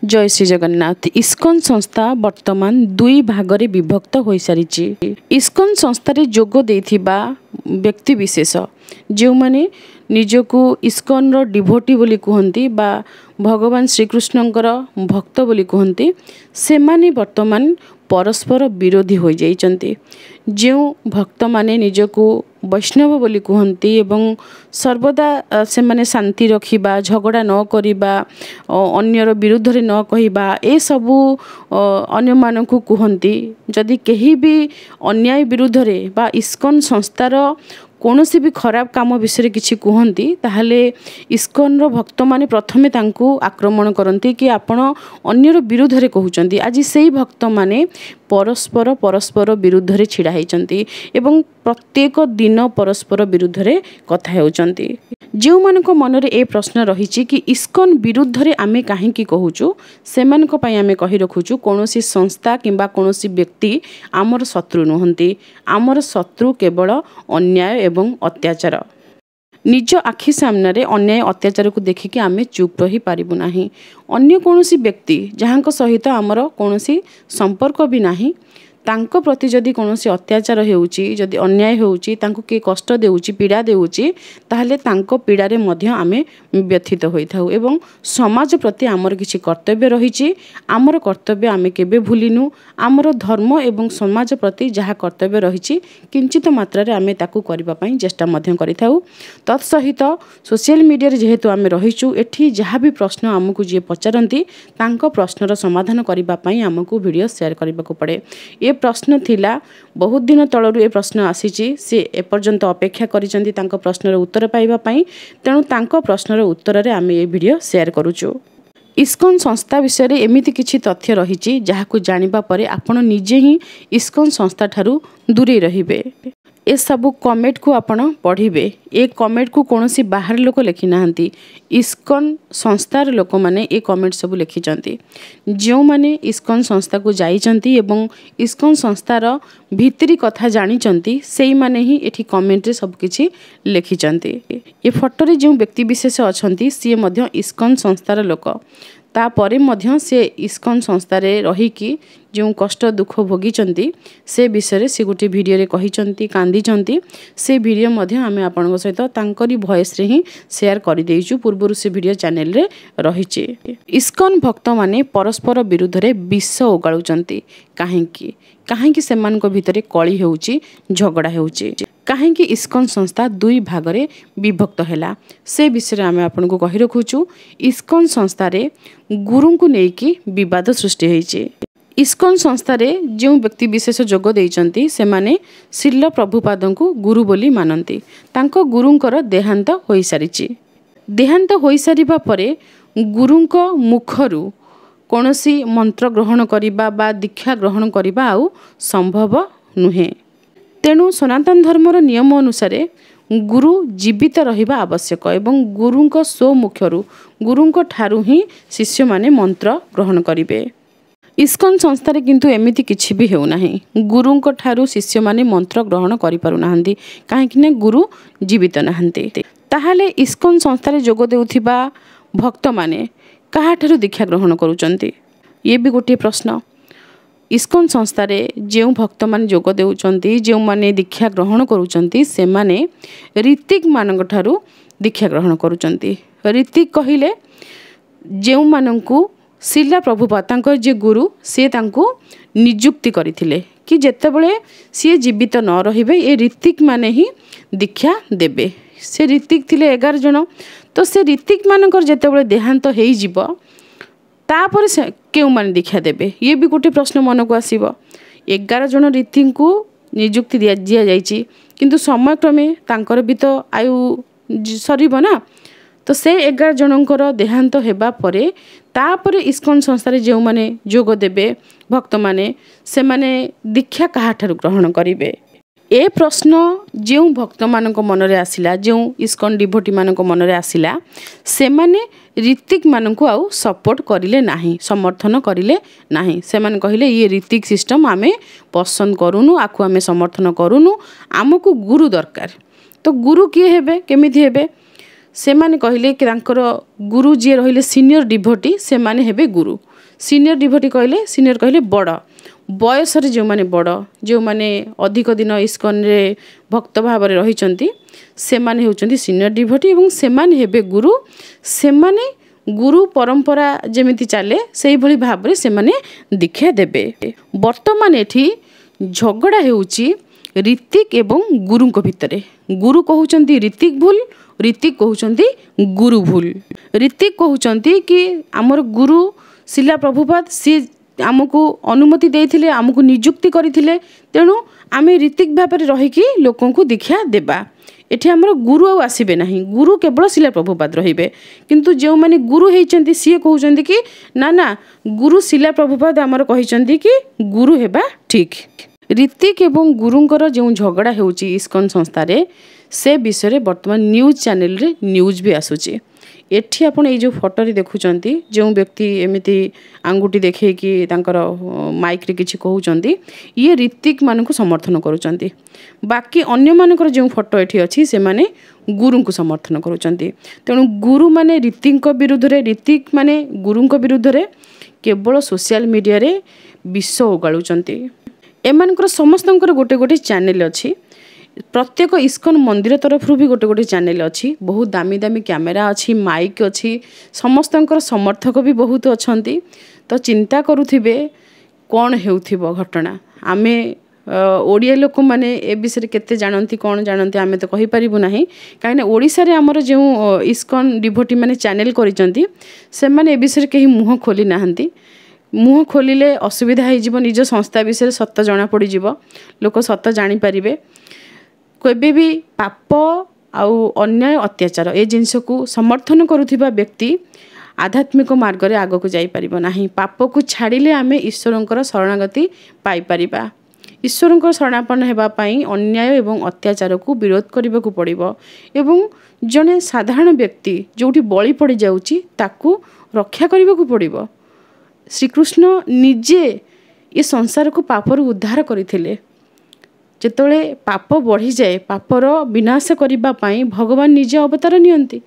जय श्री जगन्नाथ। इस्कन संस्था वर्तमान दुई भागरे विभक्त हो सारी। इस्कन संस्था जोग देथिबा व्यक्ति विशेष जो माने निजको इस्कन रो डिभोटी बोली कहती बा भगवान श्रीकृष्णंकर भक्त बोली कहती से माने वर्तमान परस्पर विरोधी हो जाइछन्ति। जो भक्त माने निजको वैष्णव बोली कहती एवं सर्वदा से माने शांति रखिबा झगड़ा न करिबा अन्यर विरुद्ध रे न कहिबा ए सबु अन्य मानकु कहती। जदि केही भी अन्याय विरुद्ध रे बा इस्कन संस्थार कौनसी भी खराब काम विषय किसी कहती ताहले इस्कन रो भक्त माने प्रथमे तांकु आक्रमण करती कि आपण अन्यर विरुद्ध रे कहउचंती। आज सेही भक्त माने परस्पर विरुद्ध रे छिड़ा होइचंती एवं प्रत्येक दिन परस्पर विरुद्ध रे कथा हेउचंती। जो मानक मन रे ए प्रश्न रहिछि कि इस्कन विरुद्ध रे आमे काहेकि कहूचु सेमानक पई आमे कहि रखुचु कौनसी संस्था किंबा कौनसी व्यक्ति आमर शत्रु नुहंती। आमर शत्रु केवल अन्याय एवं अत्याचार। निज आखि सामने अन्याय अत्याचार को देखिकी आमे चुप रही पारिबु नाही। अन्य कौनसी व्यक्ति जहांक सहित आमर कौनसी संपर्क भी नाही तांको प्रति जदि कौनसी अत्याचार हेउची जदि अन्याय हेउची तांको के कष्ट देउची पीड़ा देउची ताहले तांको पीड़ा रे मध्य आमे व्यथित होइथाउ एवं समाज प्रति आमर किछि कर्तव्य रहिछि। आमर कर्तव्य आमे केबे भूलिनु। आमर धर्म एवं समाज प्रति जहा कर्तव्य रहिछि किंचित मात्रा रे आमे ताकू करिबा पई चेष्टा मध्य करिथाउ। तत्सहित सोशल मीडिया रे जेहेतु आमे रहिछु एठी जहा भी प्रश्न आमकु जे पचारंती तांको प्रश्नर समाधान करिबा पई आमकु वीडियो शेयर करिबाकू पड़े। ए प्रश्न थिला बहुत दिन तळरु ए प्रश्न आसीची से एपर्यंत अपेक्षा करिसंती तांको प्रश्नर उत्तर पाइबा पई तेणु तांको प्रश्नर उत्तर रे आमे ए वीडियो शेयर करूछु। इस्कन संस्था विषय रे एमिति किछि तथ्य रहिछि जाहाकु जानिबा परे आपण निजे ही इस्कन संस्था ठारू दूरे रहिबे। ए सबु कमेंट को आपण पढ़िबे। ए कमेंट को कोनोसी बाहर लोक लिखि नाहंती। इस्कन संस्थार लोक माने ए कमेंट सबु लिखिचंती। जो माने इस्कन संस्था को जाइचंती एवं इस्कन संस्थार भितरी कथा जानिचंती सेई माने ही एठी कमेंट रे सब किछि लिखिचंती। ए फोटो रे जो व्यक्ति विशेष अछंती सी मध्य इस्कन संस्थार लोक तापरे मध्य से इस्कन संस्था रे रही कि जो कष्ट दुख भोगी से विषय से गोटे वीडियो रे कहिचंती कांदीचंती। से वीडियो मध्य आमे आपनक सहित तांकरी वॉइस रे ही शेयर करि देइछु। पूर्वरु से वीडियो चैनल रे रहिछि। इस्कन भक्त माने परस्पर विरुद्ध रे विष ओगाळुचंती काहेकि सेमानक भितरे कଳି हेउची झगड़ा हेउची काहेकि इस्कन संस्था दुई भागरे विभक्त हैला से विषय आमे आपनको कहि रखुछु। इस्कन संस्था रे गुरु को नेकी विवाद सृष्टि हेइची। इस्कन संस्था रे जो व्यक्ति विशेष जोग देइचंती से माने श्रील प्रभुपाद को गुरु बोली मानती। तांको गुरुंकर देहांत होई सारिची। देहांत होई सारिबा परे गुरुंको मुखरु कोनोसी मंत्र ग्रहण करिबा बा दीक्षा ग्रहण करिबा आउ संभव नुहे। तेणु सनातन धर्मर नियम अनुसार गुरु जीवित रहिबा आवश्यक एवं गुरुंको स्वमुखरु गुरुंको ठारू ही शिष्य माने मंत्र ग्रहण करिवे। इस्कन संस्था रे किंतु एमिति किछि भी हेउ नाही। गुरुंको ठारू शिष्य माने मंत्र ग्रहण करि पारु नाहंती काहेकि ने गुरु जीवित नाहंती। ताहाले इस्कन संस्था रे जोग देउथिबा भक्त माने काहा ठारू दीक्षा ग्रहण करूचंती ये भी गोटे प्रश्न। इस्कन संस्था रे जो भक्त माने जोग देउचंती जो माने दीक्षा ग्रहण करूचंती से माने ऋतिक मानक ठारू दीक्षा ग्रहण करूचंती। ऋतिक कहिले जो मानंकु श्रीला प्रभुपाद तांकर जे गुरु से तांको नियुक्ति करथिले कि जेतेबेले सी जीवित न रहिबे ए ऋतिक माने ही दीक्षा देबे। से ऋतिक थिले 11 जन तो से ऋतिक मानकर जेतेबेले देहांत हेई जिवो तापर से केउ माने दीक्षा देबे ये भी गोटे प्रश्न मन को आसीबो। 11 जन ऋतिक को नियुक्ति दिया जाइछि किंतु समय क्रमे तांकर भी तो आयु सरीबो ना तो से 11 जनकर देहांत हेबा परे तापर इस्कन संस्था रे जो माने जोग देबे भक्त माने से माने दीक्षा काहा ठारू ग्रहण करिवे। ए प्रश्न जो भक्त मानक मन रे आसिला जो इस्कन डिभोटी मानक मन रे आसिला से माने ऋतिक मानक आउ सपोर्ट करिले नाही समर्थन करिले नाही। से माने कहिले ये ऋतिक सिस्टम आमे पसंद करूनु आकु आमे समर्थन करूनु आमको गुरु दरकार। तो गुरु किए हेबे केमिति हेबे सेमाने कहले कि तांकर गुरु जी रहिले सीनियर डिभोटी से माने हेबे गुरु। सीनियर डिभोटी कहले सीनियर कहले बड़ बयस रे जो माने बड़ जो माने अधिक दिन इस्कन रे भक्त भाव रे रहिचंती से माने होचंती सीनियर डिभोटी एवं से माने हेबे गुरु। से माने गुरु परंपरा जेमिति चले सेही भली भाव रे से माने दीक्षा देबे। वर्तमान एठी झगड़ा हेउची ऋतिक एवं गुरु को भितरे। गुरु कहउचंती ऋतिक भूल, ऋतिक कहउचंती गुरु भूल। ऋतिक कहउचंती कि हमर गुरु शिला प्रभुपाद सी आमको अनुमति देइथिले, आमको नियुक्ति करिथिले, तेणु आमे ऋतिक भाव रे रही कि लोकन को दीक्षा देबा। एठी हमर गुरु आ आसीबे नाही, गुरु केवल शिला प्रभुपाद रहिबे। किंतु जो माने गुरु हेचंती सी कहउचंती कि ना ना गुरु शिला प्रभुपाद हमर कहिचंती कि गुरु हेबा ठीक। ऋतिक एवं गुरुंकर जो झगड़ा हेउची इस्कन संस्था रे से विषय रे वर्तमान न्यूज चैनल रे न्यूज भी आसुची। एठी आपण ए जो फोटो रे देखुचंती जो व्यक्ति एमिति आंगुठी देखे कि तांकर माइक रे किछि कहउचंती ये ऋतिक मान को समर्थन करूचंती। बाकी अन्य मानकर जो फोटो एठी अछि से माने गुरु को समर्थन करूचंती। तेणु गुरु माने ऋतिक विरुद्ध रे, ऋतिक माने गुरु विरुद्ध रे केवल सोशल मीडिया रे विष उगाळुचंती। एमानकर समस्तंकर गोटे गोटे चैनल अछि। प्रत्येक इस्कन मंदिर तरफ भी गोटे गोटे चैनल अच्छी। बहुत दामी दामी कैमेरा अच्छी, माइक अच्छी, समस्तंकर समर्थक भी बहुत अछंती। तो चिंता करुथिबे कौन हेउथिबो घटना। आमे ओडिया लोक माने ए विषय केते जानती कौन जानती आमे तो कहि परिबु नाही। काहे ना ओडिसा रे हमर जो इस्कन डिभोटी माने चैनल करिसंती से माने ए विषय केही मुह खोली नाहंती। मुह खोलिले असुविधा हो जीव, निज संस्था विषय सत्य जना पड़ी जीव, लोक सत्य जानि परिबे। केबे भी पाप आउ अन्याय अत्याचार ए जिनस को समर्थन करुथिबा व्यक्ति आध्यात्मिक मार्ग रे आगो को जाई परिबो नाही। पाप को छाड़िले आमे ईश्वरंकर शरणागति पाई परिबा। ईश्वरंकर शरणापन्न हेबा पई अन्याय एवं अत्याचार को विरोध करबा को पड़िबो एवं जने साधारण व्यक्ति जोठी बळी पड़ी जाउची ताकू रक्षा करबा को पड़िबो। श्रीकृष्ण निजे ये संसार को पापर उद्धार करथिले। जेतोले पाप बढ़ी जाए पापर विनाश करबा पई भगवान निजे अवतार नियंती।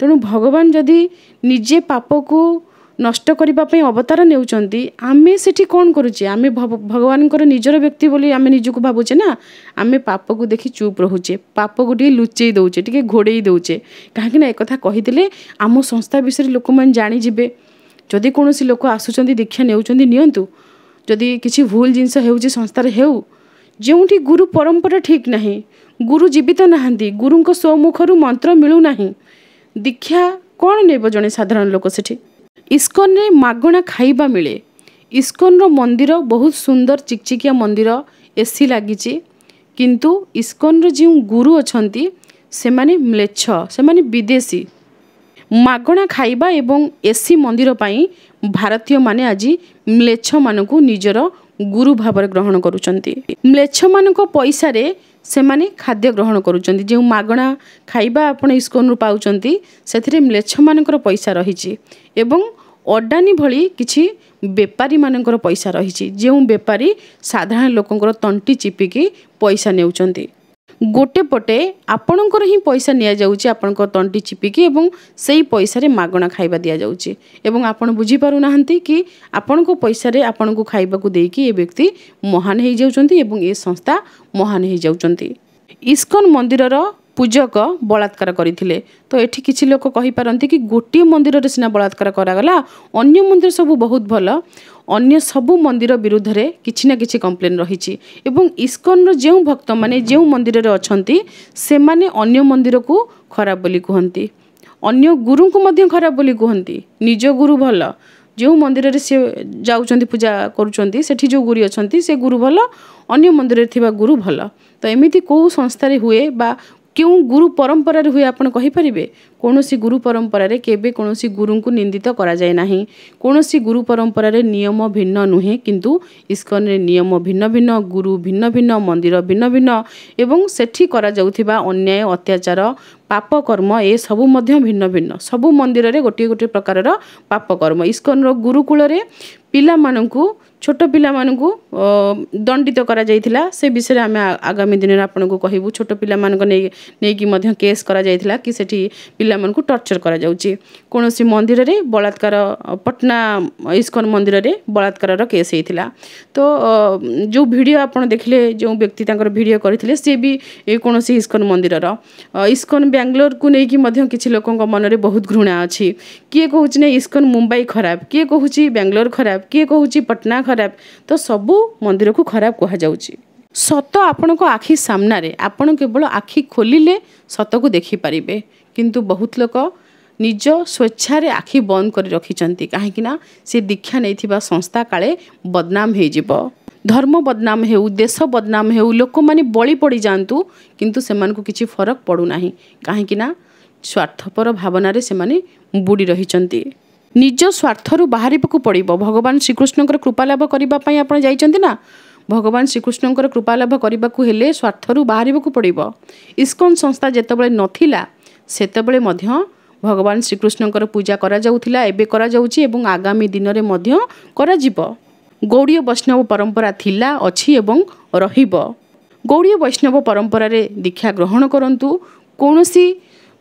तेणु भगवान जदि निजे पाप को नष्ट करबा पई अवतार नेउचंती आमे सेठी कोन करूचे? आमे भगवानकर निजर व्यक्ति बोली आमे निजको भाबुचे ना। आमे पाप को देखि चुप रहूचे, पाप को टी लुचेई दउचे, टिके घोड़ेई दउचे। काहे ना एक कथा कहिदिले आम संस्था विषय लोक मन जानि जिवे। जदि कोनोसी लोक आसुचंती दीक्षा नेउचंती नियंतु। जदि किछि भूल जिंस हेउची संस्था रे हेउ, जोठी गुरु परंपरा ठीक नहीं, गुरु जीवित नहांती, गुरु को स्वमुखरु मंत्र मिलू नहीं, दीक्षा कौन नेब जने साधारण लोक सेठी? इस्कन रे मागणा खाइबा मिले। इस्कन रो मंदिर बहुत सुंदर चिकचिकिया मंदिर, एसी लागिची। किंतु इस्कन रो जो गुरु अछंती से माने म्लेच्छ, से माने विदेशी। मागणा खाइबा एवं एसी मंदिर पाई भारतीय माने आजी म्लेच्छ मानकु निजर गुरु भाव ग्रहण करुचंती। म्लेच्छ मानक पैसा रे से माने खाद्य ग्रहण करुचंती। जो मागणा खाइबा आपण इस्कन रु पाउचंती सेथिरे म्लेच्छ मानकर पैसा रहिची एवं अडानी भली किछि बेपारी मानकर पैसा रहिची। जो बेपारी साधारण लोकंकर तंटी चिपिकी पैसा नेउचंती। गोटे पटे आपणकर ही पैसा निया जाउची, आपणकर तंटी चिपिकी एवं सेही पैसा रे मागणा खाइबा दिया जाउची एवं आपण बुझी पारु नाहंती कि आपणको पैसा रे आपणको खाइबा को देकी ए व्यक्ति महान हेई जाउचंती एवं ए संस्था महान हेई जाउचंती। इस्कन मंदिर रो पूजक बलात्कार करथिले। तो एठी किछि लोक कहि पारंती कि गोटे मंदिर रे सिना बलात्कार करागला, अन्य मंदिर सब बहुत भल, अन्य सबु मंदिर विरुद्ध रे किछि ना किछि कंप्लेन रहिछि एवं इस्कन रो जेउ भक्त माने जेउ मंदिर रे अछंती से माने अन्य मंदिर को खराब बोली कहंती, अन्य गुरु को मध्य खराब बोली कहंती। निज गुरु भल, जो मंदिर रे से जाउचंती पूजा करूचंती सेठी जो गुरु अछंती से गुरु भल, अन्य मंदिर रे थिबा गुरु भल। तो एमिति को संस्था रे हुए बा क्यों गुरु परंपरा रे हुए आपण कहि परिबे? कोनोसी गुरु परंपरा रे केबे कोनोसी गुरु को निंदित करा जाय नाही। कोनोसी गुरु परंपरा रे नियम भिन्न नुहे, किंतु इस्कन रे नियम भिन्न भिन्न, गुरु भिन्न भिन्न, मंदिर भिन्न भिन्न एवं सेठी करा जाउथिबा अन्याय अत्याचार पाप कर्म ए सबु मध्य भिन्न भिन्न। सबु मंदिर रे गोटे गोटे प्रकार रो पाप कर्म। इस्कन रो गुरुकुल रे पिला माननकु छोट पिला मानकु दंडित करा जायथिला से विषय आम आगामी दिन में आपको कहबू छोट पिला मानक नहीं कि केस करा जायथिला कि सेठी पिला मानकु टर्चर करा जाउची कोनोसी मंदिर रे बलात्कार पटना इस्कन मंदिर रे बलात्कार केस हेतिला तो जो वीडियो आपण देखले जो व्यक्ति तांकर वीडियो करथिले से भी कोनोसी इस्कन मंदिर रो इस्कन बेंगलोर को नहीं कि किछि लोकन मन रे बहुत घृणा अछि किए कहूछि ने इस्कन मुंबई खराब किए कहूछि बेंगलोर खराब किए कहूछि पटना खराब तो सबू मंदिर को खराब कहा जाउची सत आपण को आखि सामना रे आपण केवल आखि खोलिले सत को देखि परिबे किंतु बहुत लोक निज स्वेच्छा आखि बंद कर रखिंट कहीं से दीक्षा नहीं संस्था काले बदनाम हो धर्म बदनाम हो देश बदनाम हो लोक मैंने बलि पड़ जातु किंतु से किसी फरक पड़ूना कहीं स्वार्थपर भावना से बुड़ी रही निज स्वार्थरू बाहर पड़ो भगवान श्रीकृष्ण कृपा लाभ करने आप जाना भगवान श्रीकृष्ण कृपा लाभ करने को हेले स्वार्थरू बाहर पड़ो इस्कन संस्था जितेबाला नथिला सेतेबेले भगवान श्रीकृष्ण पूजा करा जाउथिला एबे करा जाउची एवं आगामी दिन रे मध्य करा जिवो गौड़ीय वैष्णव परंपरा थिला अछि एवं रहिबो गौड़ीय वैष्णव परंपरा रे दीक्षा ग्रहण करंतु कोनोसी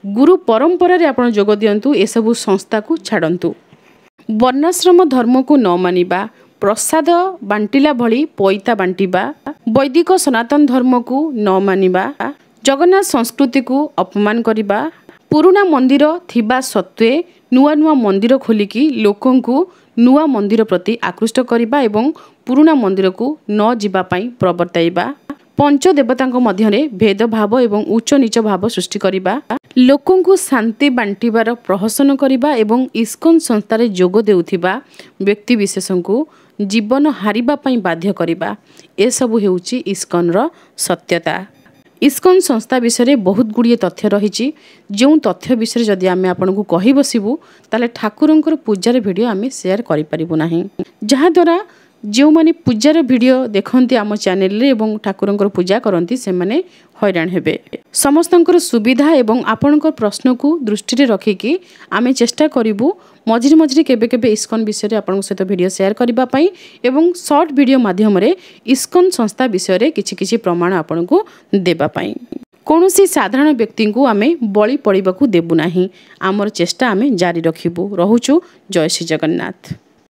गुरु परंपरा रे आपण जोग दियंतु ए सबु संस्था को छाड़ंतु वर्णाश्रम धर्म को न मानिबा प्रसाद बांटिला भली पैता बांटिबा वैदिक सनातन धर्म को न मानिबा जगन्नाथ संस्कृति को अपमान करिबा पुराना मंदिर थिबा सत्वे नुआ नुआ मंदिर खोलिकी लोकन को नुआ मंदिर प्रति आकृष्ट करबा एवं पुराना मंदिर को न जिबा पई प्रवर्ताइबा पंचदेवतांक मध्यरे भेदभाव एवं उच्च नीच भाव सृष्टि करबा लोकन को शांति बांटिबार प्रहसन करबा एवं इस्कन संस्थारे जोग देउथिबा व्यक्ति विशेषण को जीवन हारिबा पई बाध्य करबा ए सब हेउची इस्कन रो सत्यता इस्कन संस्था विषय बहुत गुड़िए तथ्य रही जो तथ्य विषय जदि आम आपको कही बसबू ताले ठाकुरंकर पूजार वीडियो आम शेयर करें जहाँ द्वारा जो माने पूजार वीडियो देखते आम चैनल एवं ठाकुरंकर पूजा करती से माने हैरान हेबे समस्तंकर सुविधा एवं आपणकर प्रश्न को दृष्टि रखिकी आम चेष्टा करूँ मझिरे मझिरे केबे केबे इस्कन विषय आपन सहित वीडियो शेयर करबा पई एवं शॉर्ट वीडियो माध्यम रे इस्कन संस्था विषय किछि किछि प्रमाण आपन को देबा पई कौनसी साधारण व्यक्ति को आमे बलि पड़िबा को देबु नाही आमर चेष्टा आमे जारी रखिबु रहुछु जय श्री जगन्नाथ।